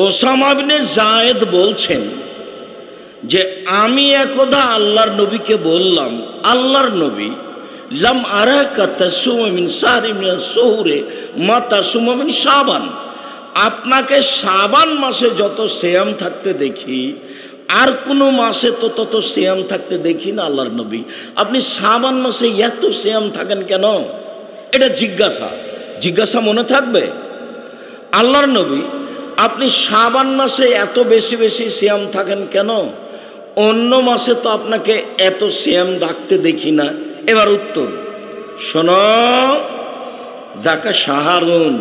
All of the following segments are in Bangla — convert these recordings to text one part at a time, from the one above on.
ওসামা ইবনে যায়েদ বলছেন যে আমি একদা আল্লাহর নবীকে বললাম, আল্লাহর নবী, লাম আরাকা তাসুমু মিন শাহরি মিনাশ শুহুরে মা তাসুমু মিন শাবান, আপনাকে শাবান মাসে যত সিয়াম থাকতে দেখি আর কোনো মাসে তো তত সিয়াম থাকতে দেখি না আল্লাহর নবী, আপনি শাবান মাসে এত সিয়াম থাকেন কেন? এটা জিজ্ঞাসা মনে থাকবে। আল্লাহর নবী, আপনি শাবান মাসে এত বেশি বেশি সিয়াম থাকেন কেন? অন্য মাসে তো আপনাকে এত সিয়াম রাখতে দেখি না। এবার উত্তর শোনো, দাকা শাহরুন,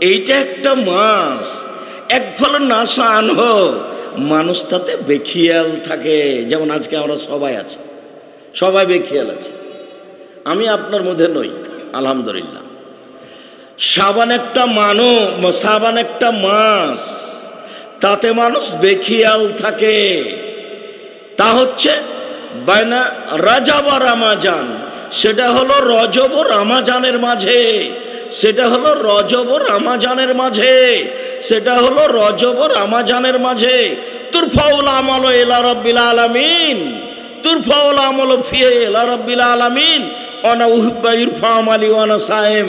এইটা একটা মাস, এক ফল নাশা আনহো, মানুষ তাতে বেখিয়াল থাকে। যেমন আজকে আমরা সবাই আছি, সবাই বেখিয়াল আছে, আমি আপনার মধ্যে নই, আলহামদুলিল্লাহ। শাবান একটা মাস, তাতে মানুষ বেখিয়াল থাকে। তা হচ্ছে বাইনা রাজব আর রামাজান, সেটা হলো রজব ও রামাজানের মাঝে, সেটা হলো রজব ও রামাজানের মাঝে, সেটা হলো রজব ও রামাজানের মাঝে। তুরফাউল আমাল ইলা রাব্বিল আলামিন, তুরফাউল আমাল ফিহি ইলা রাব্বিল আলামিন, ওয়ানা উহিব্বু ইরফা আমালি ওয়ানা সায়েম।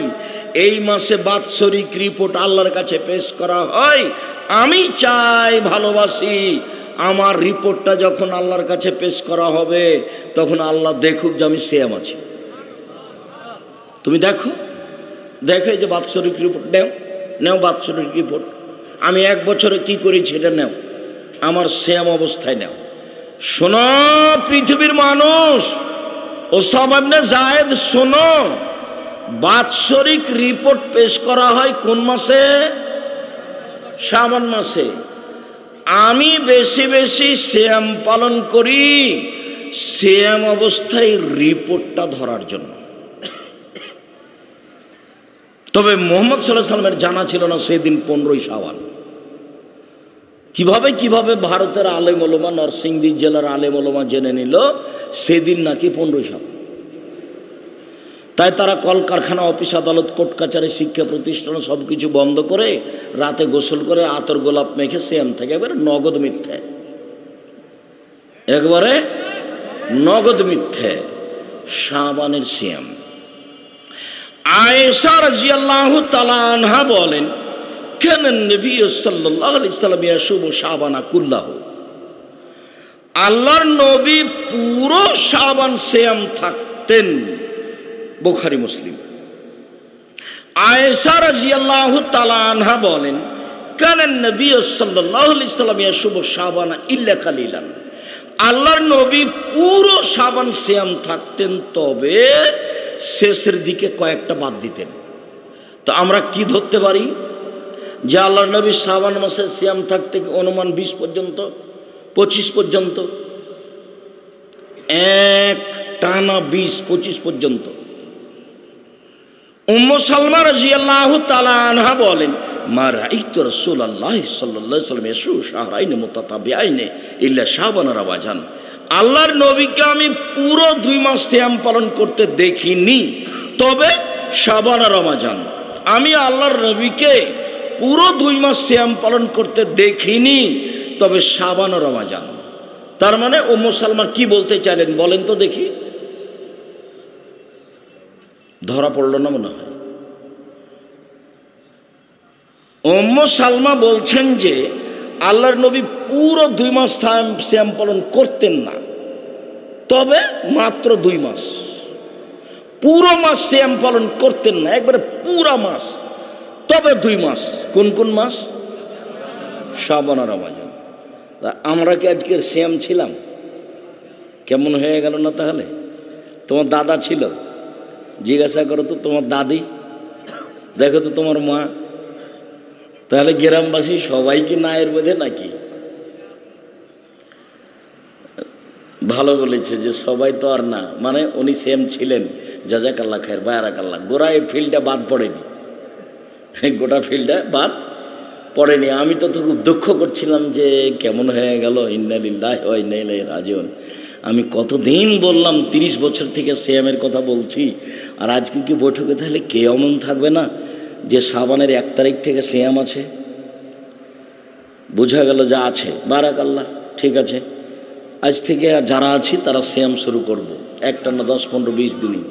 এই মাসে বাৎসরিক রিপোর্ট আল্লাহর কাছে পেশ করা হয়। আমি চাই, ভালোবাসি, আমার রিপোর্টটা যখন আল্লাহর কাছে পেশ করা হবে তখন আল্লাহ দেখুক যে আমি সিয়াম আছি। তুমি দেখো এই যে বাৎসরিক রিপোর্ট নেও বাৎসরিক রিপোর্ট, আমি এক বছরে কি করেছি এটা নেও, আমার সিয়াম অবস্থায় নেও। শোনো পৃথিবীর মানুষ, ওসামা ইবনে যায়েদ শোনো, বাৎসরিক রিপোর্ট পেশ করা হয় কোন মাসে? শাবান মাসে। আমি বেশি বেশি সিয়াম পালন করি সিয়াম অবস্থায় রিপোর্টটা ধরার জন্য। তবে মুহাম্মদ সাল্লাল্লাহু আলাইহি ওয়াসাল্লামের জানা ছিল না সেদিন 15ই শাওয়াল। কিভাবে ভারতের আলেম ওলামা, নরসিংদী জেলার আলেম ওলামা জেনে নিল সেদিন নাকি 15ই শাওয়াল। তাই তারা কলকারখানা, অফিস আদালত, কোর্ট কাছারি, শিক্ষা প্রতিষ্ঠান সব কিছু বন্ধ করে রাতে গোসল করে আতর গোলাপ মেখে সিয়াম থাকে। একবারে নগদ মিথ্যে, একবারে নগদ মিথ্যে শাবানের সিয়াম। আয়েশা রাদিয়াল্লাহু তাআলা আনহা বলেন, কানা নবী সাল্লাল্লাহু আলাইহি ওয়াসাল্লাম ইয়াসুমু শাবানা কুল্লাহু, আল্লাহর নবী পুরো শাবান সিয়াম থাকতেন। বুখারী মুসলিম। আয়েশা রাদিয়াল্লাহু তাআলা আনহা বলেন, কানা নবী সাল্লাল্লাহু আলাইহি ওয়াসাল্লাম ইয়াসুমু শাবানা ইল্লা কালিলান, আল্লাহর নবী পুরো শাবান সিয়াম থাকতেন, তবে শেষের দিকে কয়েকটা বাদ দিতেন। তো আমরা কি ধরতে পারি যে আল্লাহর নবী শাবান মাসে সিয়াম থাকতে অনুমান 20 পর্যন্ত, 25 পর্যন্ত, এক টানা 20-25 পর্যন্ত। উম্মু সালমা রাদিয়াল্লাহু তাআলা আনহা বলেন, মা রাআইতু রাসূলুল্লাহ সাল্লাল্লাহু আলাইহি ওয়াসাল্লাম ইয়াসু শাহরাইন মুতাতাবিআইন ইল্লা শাবান ওয়া রামাজান, আল্লাহর নবীকে আমি পুরো 2 মাস সিয়াম পালন করতে দেখিনি, তবে শাবান আর রমাজান। আমি আল্লাহর নবীকে পুরো 2 মাস সিয়াম পালন করতে দেখিনি, তবে শাবান আর রমাজান। তার মানে উম্মু সালমা কি বলতে চাইলেন বলেন তো দেখি? ধরা পড়ল না মনে হয়। উম্মু সালমা বলছেন যে আল্লাহর নবী পুরো 2 মাস সিয়াম পালন করতেন না, তবে মাত্র 2 মাস, পুরো মাস সিয়াম পালন করতেন না, একবারে পুরা মাস, তবে 2 মাস। কোন কোন মাস? শাবান আর রমাজান। আমরা কি আজকের সিয়াম ছিলাম? কেমন হয়ে গেল না তাহলে? তোমার দাদা ছিল, জিজ্ঞাসা করো তো তোমার দাদি, দেখো তো তোমার মা, তাহলে গ্রামবাসী সবাই কি না এর মধ্যে নাকি? ভালো বলেছে যে সবাই তো আর না, মানে উনি সেম ছিলেন, জাযাকাল্লাহ খায়ের, বারাকাল্লাহ। গোড়া এই ফিল্ডটা বাদ পড়েনি, গোটা ফিল্ডটা বাদ পড়েনি। আমি তো খুব দুঃখ করছিলাম যে কেমন হয়ে গেল, ইন্না লিল্লাহি ওয়া ইন্না ইলাইহি রাজিউন। আমি কতদিন বললাম, 30 বছর থেকে সিয়ামের কথা বলছি, আর আজকে কি বৈঠকে তাহলে কে অমন থাকবে না যে শাবানের 1 তারিখ থেকে সিয়াম আছে? বোঝা গেল যা আছে, বারাকাল্লাহ, ঠিক আছে। আজ থেকে যারা আছি তারা সিয়াম শুরু করব, একটানা 10, 15, 20 দিনই।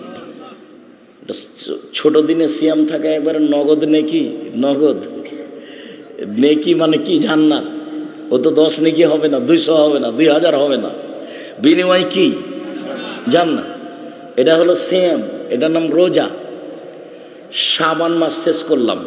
ছোট দিনে সিয়াম থাকা একবারে নগদ নেকি, নগদ নেকি মানে কি, জান্নাত। ও তো 10 নেকি হবে না, 200 হবে না, 2000 হবে না, বিনিময় কি, জান্নাত। এটা হলো সিয়াম, এটার নাম রোজা। শাবান মাস শেষ করলাম,